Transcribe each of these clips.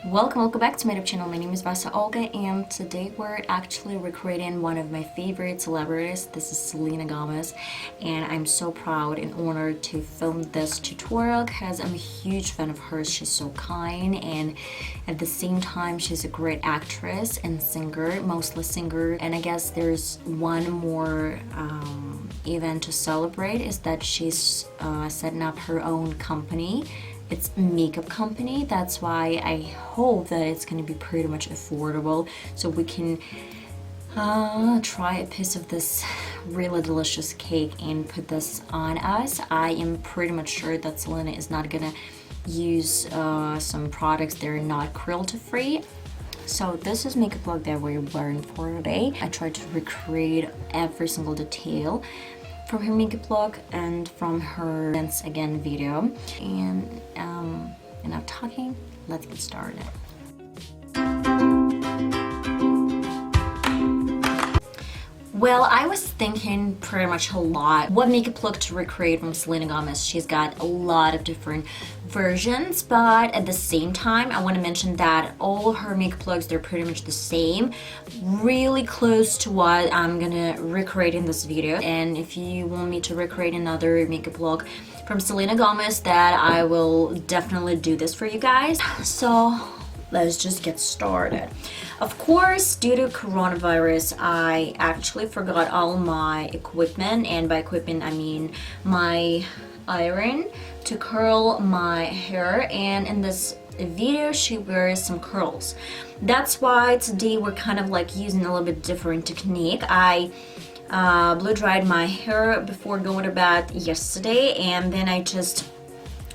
Welcome back to my YouTube channel. My name is VassaOlga, and today we're actually recreating one of my favorite celebrities. This is Selena Gomez, and I'm so proud and honored to film this tutorial because I'm a huge fan of hers. She's so kind, and at the same time she's a great actress and singer, mostly singer. And I guess there's one more event to celebrate, is that she's setting up her own company. It's a makeup company. That's why I hope that it's gonna be pretty much affordable, so we can try a piece of this really delicious cake and put this on us. I am pretty much sure that Selena is not gonna use some products that are not cruelty free. So this is makeup look that we're wearing for today. I tried to recreate every single detail from her makeup look and from her Dance Again video. And enough talking, let's get started. Well, I was thinking pretty much a lot what makeup look to recreate from Selena Gomez. She's got a lot of different versions, but at the same time I want to mention that all her makeup looks, they're pretty much the same, really close to what I'm gonna recreate in this video. And if you want me to recreate another makeup look from Selena Gomez, that I will definitely do this for you guys. So let's just get started. Of course, due to coronavirus, I actually forgot all my equipment, and by equipment I mean my iron to curl my hair, and in this video she wears some curls. That's why today we're kind of like using a little bit different technique. I blow dried my hair before going to bed yesterday, and then I just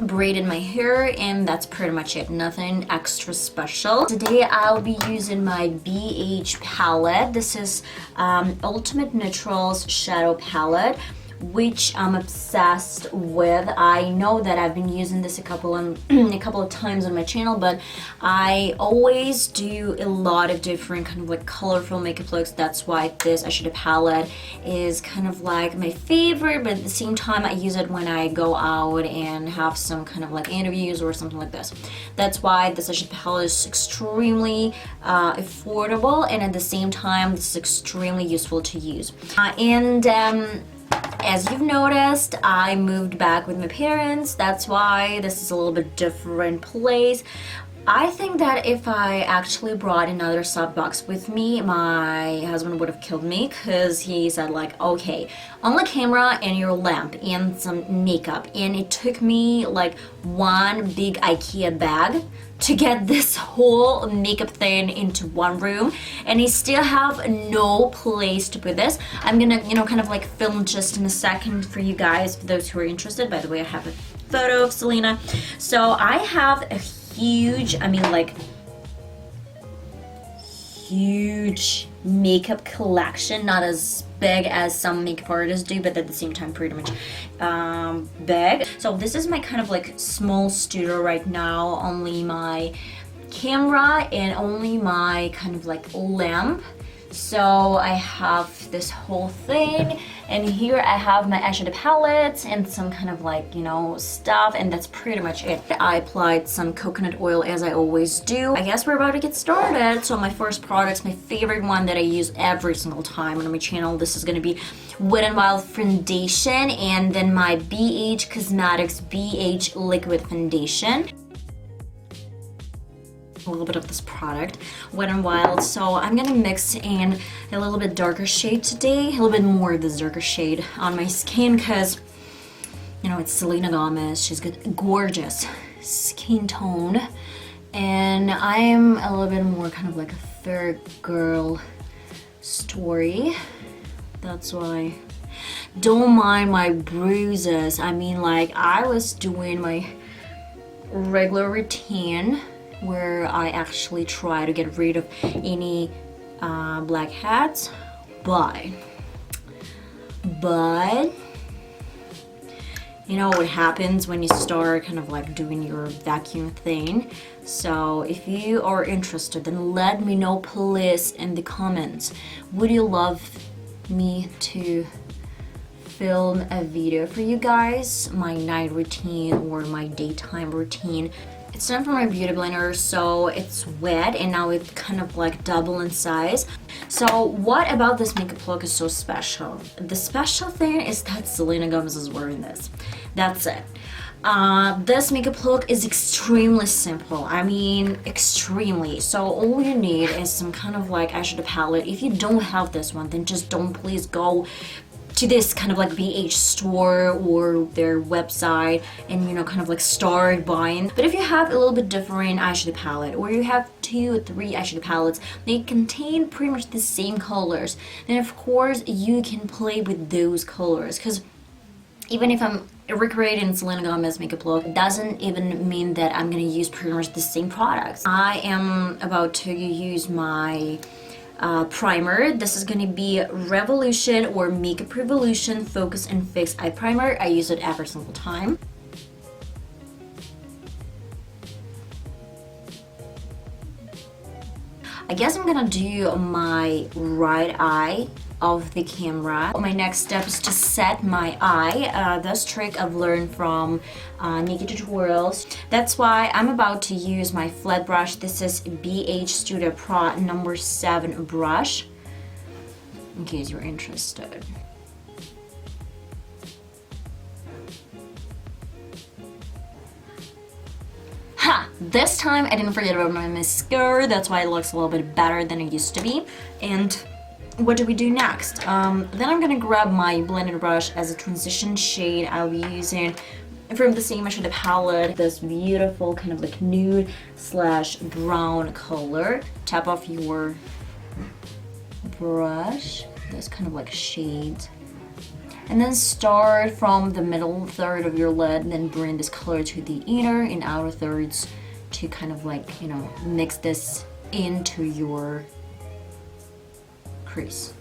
braided my hair, and that's pretty much it. Nothing extra special. Today I'll be using my beige palette. This is Ultimate Neutrals shadow palette, which I'm obsessed with. I know that I've been using this a couple of times on my channel, but I always do a lot of different kind of like colorful makeup looks. That's why this eyeshadow palette is kind of like my favorite, but at the same time I use it when I go out and have some kind of like interviews or something like this. That's why this eyeshadow palette is extremely affordable, and at the same time it's extremely useful to use. As you've noticed, I moved back with my parents. That's why this is a little bit different place. I think that if I actually brought another softbox with me, my husband would have killed me, because he said like, okay, only camera and your lamp and some makeup. And it took me like one big IKEA bag to get this whole makeup thing into one room, and I still have no place to put this. I'm gonna, kind of like film just in a second for you guys, for those who are interested. By the way, I have a photo of Selena. So I have a huge, huge makeup collection, not as big as some makeup artists do, but at the same time pretty much big. So this is my kind of like small studio right now, only my camera and only my kind of like lamp. So I have this whole thing, and here I have my eyeshadow palette and some kind of like, stuff, and that's pretty much it. I applied some coconut oil as I always do. I guess we're about to get started. So my first product, my favorite one that I use every single time on my channel, this is gonna be Wet n Wild foundation, and then my BH Cosmetics BH liquid foundation. A little bit of this product, Wet n Wild. So I'm gonna mix in a little bit darker shade today, a little bit more of this darker shade on my skin, because it's Selena Gomez. She's got gorgeous skin tone, and I'm a little bit more kind of like a fair girl story. That's why don't mind my bruises. I mean, like, I was doing my regular routine where I actually try to get rid of any blackheads, but you know what happens when you start kind of like doing your vacuum thing. So if you are interested, then let me know please in the comments. Would you love me to film a video for you guys, my night routine or my daytime routine? It's time for my beauty blender, so it's wet and now it's kind of like double in size. So what about this makeup look is so special? The special thing is that Selena Gomez is wearing this. That's it. This makeup look is extremely simple. I mean, extremely. So all you need is some kind of like eyeshadow palette. If you don't have this one, then just don't please go to this kind of like beige store or their website and, you know, kind of like start buying. But if you have a little bit different eyeshadow palette, or you have 2 or 3 eyeshadow palettes, they contain pretty much the same colors, then of course you can play with those colors. Because even if I'm recreating Selena Gomez makeup look, it doesn't even mean that I'm gonna use pretty much the same products. I am about to use my primer. This is gonna be Revolution or Makeup Revolution Focus and Fix Eye Primer. I use it every single time. I guess I'm gonna do my right eye of the camera. My next step is to set my eye. This trick I've learned from Nouveau Neutrals. That's why I'm about to use my flat brush. This is BH Studio Pro number 7 brush, in case you're interested. Ha! This time I didn't forget about my mascara. That's why it looks a little bit better than it used to be. And what do we do next? Then I'm gonna grab my blending brush as a transition shade. I'll be using from the same eyeshadow palette, this beautiful kind of like nude slash brown color. Tap off your brush, this kind of like shades. And then start from the middle third of your lid, and then bring this color to the inner and outer thirds to kind of like, you know, mix this into your crease.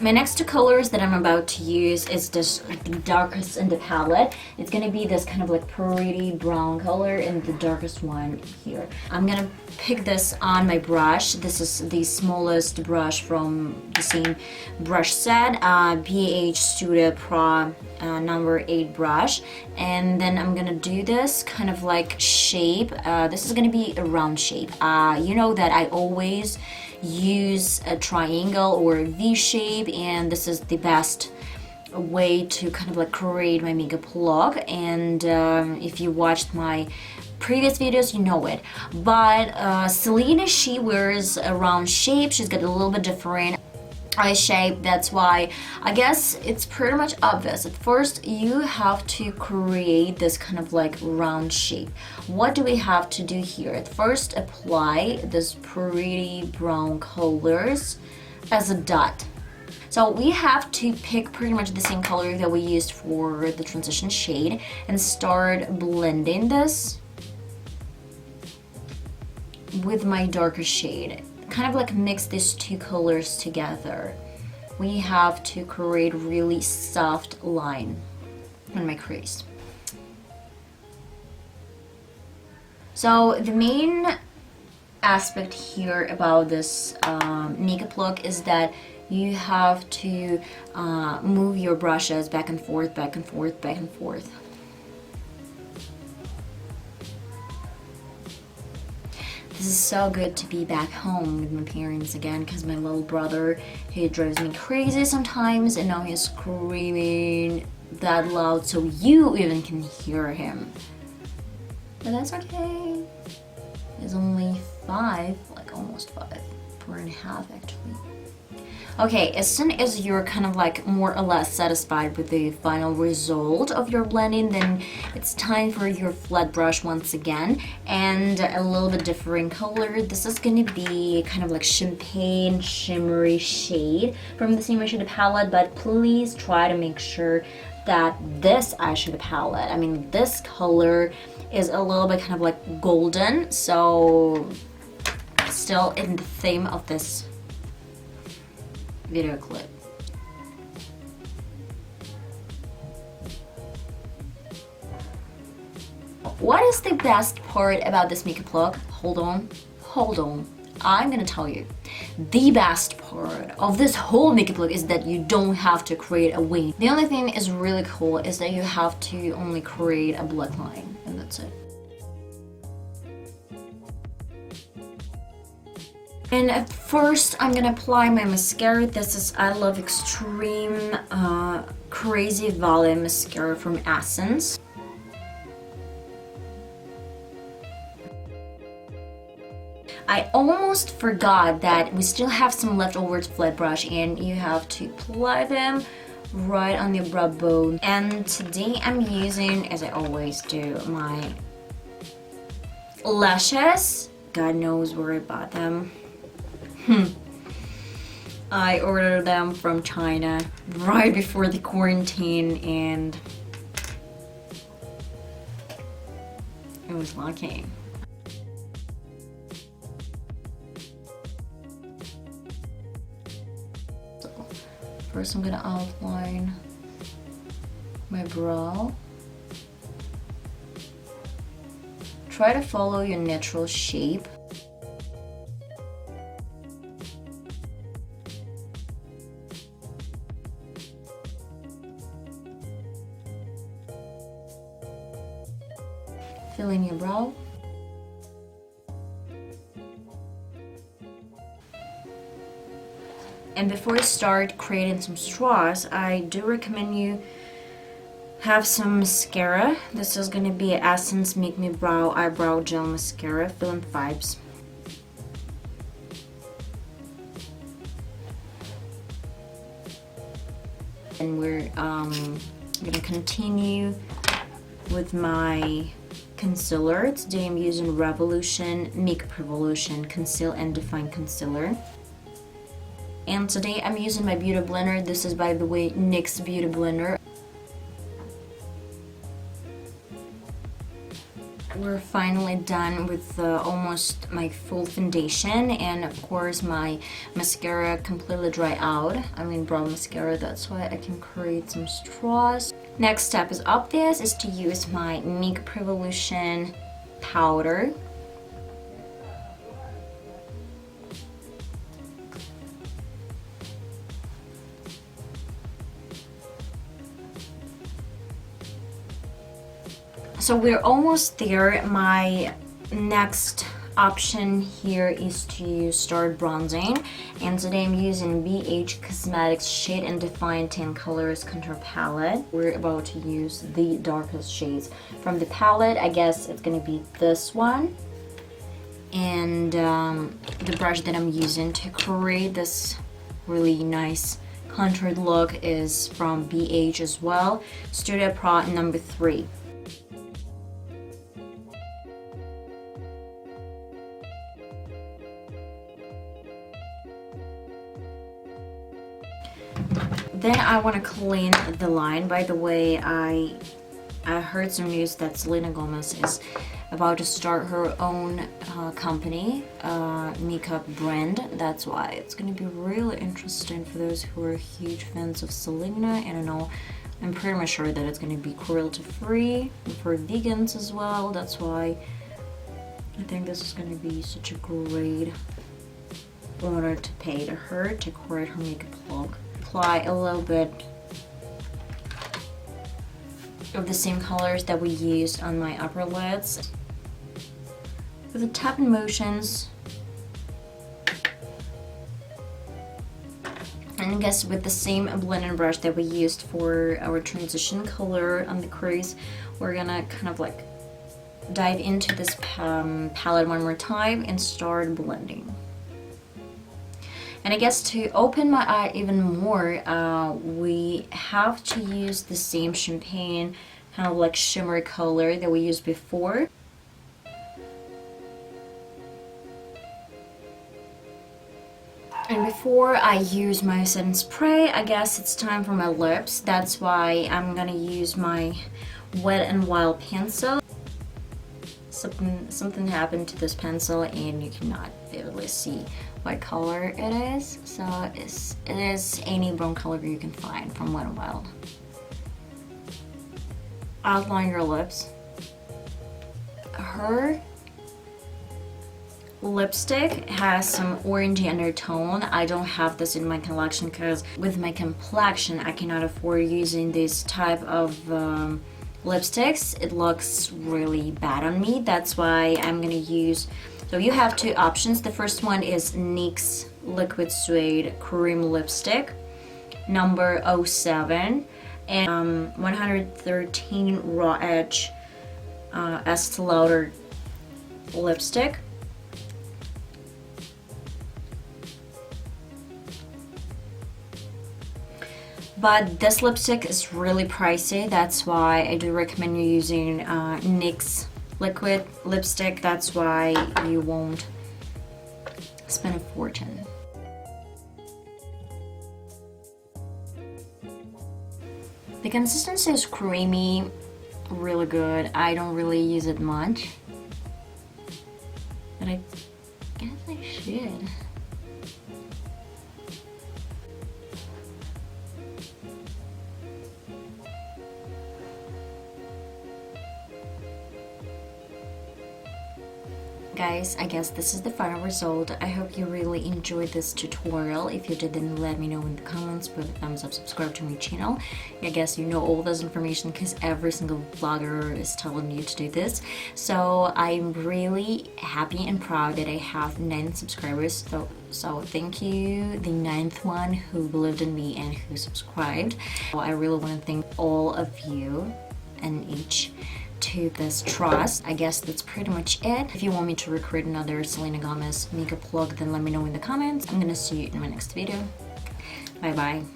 My next 2 colors that I'm about to use is this the darkest in the palette. It's gonna be this kind of like pretty brown color and the darkest one here. I'm gonna pick this on my brush. This is the smallest brush from the same brush set, BH Studio Pro number 8 brush. And then I'm gonna do this kind of like shape. This is gonna be a round shape. You know that I always use a triangle or a V shape, and this is the best way to kind of like create my makeup look. And if you watched my previous videos, you know it. But Selena, she wears a round shape. She's got a little bit different eye shape. That's why I guess it's pretty much obvious. At first you have to create this kind of like round shape. What do we have to do here? At first, apply this pretty brown colors as a dot. So we have to pick pretty much the same color that we used for the transition shade and start blending this with my darker shade. Kind of like mix these 2 colors together. We have to create really soft line on my crease. So the main aspect here about this makeup look is that you have to move your brushes back and forth, back and forth, back and forth. This is so good to be back home with my parents again, because my little brother, he drives me crazy sometimes, and now he's screaming that loud so you even can hear him. But that's okay. He's only 5, like almost 5, 4.5 actually. Okay, as soon as you're kind of like more or less satisfied with the final result of your blending, then it's time for your flat brush once again, and a little bit different color. This is gonna be kind of like champagne shimmery shade from the same eyeshadow palette, but please try to make sure that this eyeshadow palette, I mean this color, is a little bit kind of like golden, so still in the theme of this video clip. What is the best part about this makeup look? Hold on. I'm gonna tell you, the best part of this whole makeup look is that you don't have to create a wing. The only thing is really cool is that you have to only create a black line, and that's it. And at first, I'm gonna apply my mascara. This is I Love Extreme Crazy Valley mascara from Essence. I almost forgot that we still have some leftovers flat brush, and you have to apply them right on the brow bone. And today I'm using, as I always do, my lashes. God knows where I bought them. I ordered them from China right before the quarantine, and it was lucky. So first I'm gonna outline my brow. Try to follow your natural shape. Fill in your brow. And before you start creating some straws, I do recommend you have some mascara. This is gonna be Essence Make Me Brow Eyebrow Gel Mascara, Fill in Vibes. And we're gonna continue with my concealer. Today I'm using Revolution Makeup Revolution Conceal and Define Concealer. And today I'm using my beauty blender. This is, by the way, NYX Beauty Blender. We're finally done with almost my full foundation, and of course my mascara completely dry out. I mean brow mascara, that's why I can create some straws. Next step is obvious, is to use my Makeup Revolution powder. So we're almost there. My next option here is to start bronzing, and today I'm using BH Cosmetics Shade and Define 10 Colors Contour Palette. We're about to use the darkest shades from the palette. I guess it's gonna be this one. And the brush that I'm using to create this really nice contoured look is from BH as well, Studio Pro number 3. Then I want to clean the line. By the way, I heard some news that Selena Gomez is about to start her own company, makeup brand. That's why it's going to be really interesting for those who are huge fans of Selena. And I know, I'm pretty much sure that it's going to be cruelty free for vegans as well. That's why I think this is going to be such a great honor to pay to her to create her makeup look. Apply a little bit of the same colors that we used on my upper lids with the tapping motions, and I guess with the same blending brush that we used for our transition color on the crease, we're gonna kind of like dive into this palette one more time and start blending. And I guess to open my eye even more, we have to use the same champagne kind of like shimmer color that we used before. And before I use my setting spray, I guess it's time for my lips. That's why I'm gonna use my Wet n Wild pencil. Something happened to this pencil and you cannot vividly see what color it is. So it is any brown color you can find from Wet n Wild. Outline your lips. Her lipstick has some orangey undertone. I don't have this in my collection because with my complexion I cannot afford using this type of lipsticks. It looks really bad on me. That's why I'm gonna use, so you have two options. The first one is NYX Liquid Suede Cream Lipstick number 07 and 113 Raw Edge Estee Lauder lipstick. But this lipstick is really pricey. That's why I do recommend you using NYX liquid lipstick. That's why you won't spend a fortune. The consistency is creamy, really good. I don't really use it much, but I guess I should. Guys, I guess this is the final result. I hope you really enjoyed this tutorial. If you did, then let me know in the comments. Put a thumbs up, subscribe to my channel. I guess you know all this information because every single vlogger is telling you to do this. So I'm really happy and proud that I have 9 subscribers. So thank you, the 9th one who believed in me and who subscribed. So I really want to thank all of you and each to this trust. I guess that's pretty much it. If you want me to recreate another Selena Gomez makeup look, then let me know in the comments. I'm gonna see you in my next video. Bye bye.